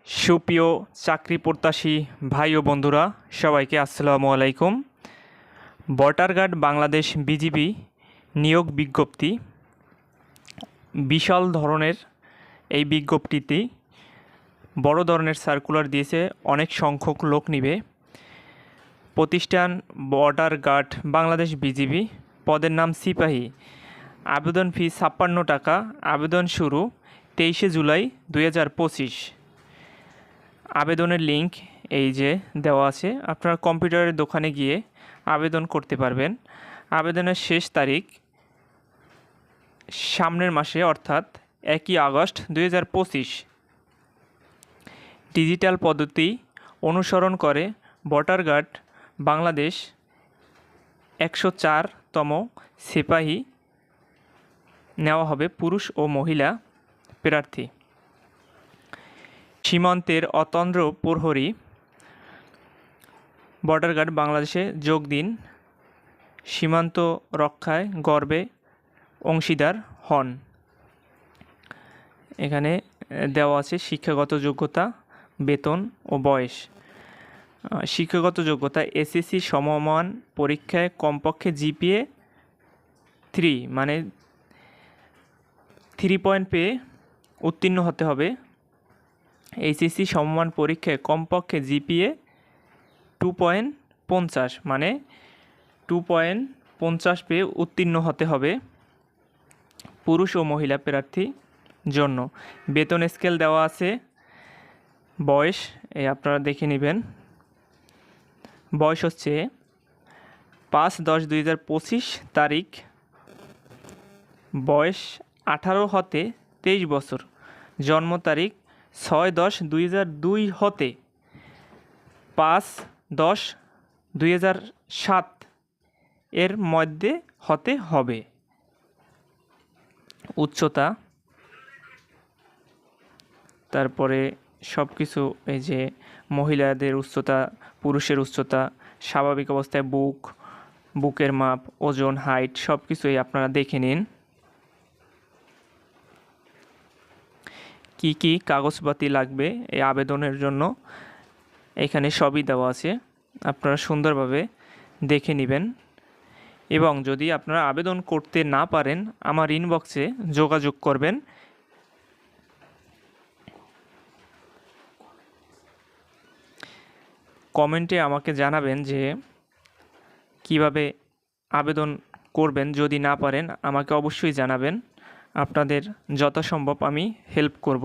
সুপ্রিয় চাকরি প্রত্যাশী ভাই ও বন্ধুরা, সবাইকে আসসালামু আলাইকুম। বর্ডার গার্ড বাংলাদেশ বিজিবি নিয়োগ বিজ্ঞপ্তি, বিশাল ধরনের এই বিজ্ঞপ্তিটি বড় ধরনের সার্কুলার দিয়েছে, অনেক সংখ্যক লোক নিবে। প্রতিষ্ঠান বর্ডার গার্ড বাংলাদেশ বিজিবি, পদের নাম সিপাহী, আবেদন ফি ৫৬ টাকা, আবেদন শুরু ২৩শে জুলাই ২০২৫। আবেদনের লিঙ্ক এই যে দেওয়া আছে, আপনারা কম্পিউটারের দোকানে গিয়ে আবেদন করতে পারবেন। আবেদনের শেষ তারিখ সামনের মাসে অর্থাৎ ১ আগস্ট ২০২৫। ডিজিটাল পদ্ধতি অনুসরণ করে বর্ডার গার্ড বাংলাদেশ ১০৪তম সিপাহী নেওয়া হবে পুরুষ ও মহিলা প্রার্থী। সীমান্তের অতন্দ্র প্রহরী বর্ডার গার্ড বাংলাদেশে যোগ দিন, সীমান্ত রক্ষায় গর্বে অংশীদার হন। এখানে দেওয়া আছে শিক্ষাগত যোগ্যতা, বেতন ও বয়স। শিক্ষাগত যোগ্যতা এসএসসি সমমান পরীক্ষায় কমপক্ষে জিপিএ 3 মানে 3 পয়েন্ট পেয়ে উত্তীর্ণ হতে হবে। এইচএসসি সমমান পরীক্ষায় কমপক্ষে জিপিএ 2.50 মানে 2.50 পেয়ে উত্তীর্ণ হতে হবে পুরুষ ও মহিলা প্রার্থী জন্য। বেতন স্কেল দেওয়া আছে, বয়স এই আপনারা দেখে নেবেন। বয়স হচ্ছে 5/10/2025 তারিখ, বয়স 18 হতে 23 বছর, জন্ম তারিখ 6/10/2002 হতে 5/10/2007 এর মধ্যে হতে হবে। উচ্চতা, তারপরে সব কিছু এই যে মহিলাদের উচ্চতা, পুরুষের উচ্চতা, স্বাভাবিক অবস্থায় বুকের মাপ, ওজন, হাইট সব কিছুই আপনারা দেখে নিন। কি কি কাগজপাতি লাগবে এই আবেদনের জন্য এখানে সবই দেওয়া আছে, আপনারা সুন্দরভাবে দেখে নেবেন। এবং যদি আপনারা আবেদন করতে না পারেন আমার ইনবক্সে যোগাযোগ করবেন। কমেন্টে আমাকে জানাবেন যে কিভাবে আবেদন করবেন। যদি না পারেন আমাকে অবশ্যই জানাবেন, আপনাদের যথাসম্ভব আমি হেল্প করব।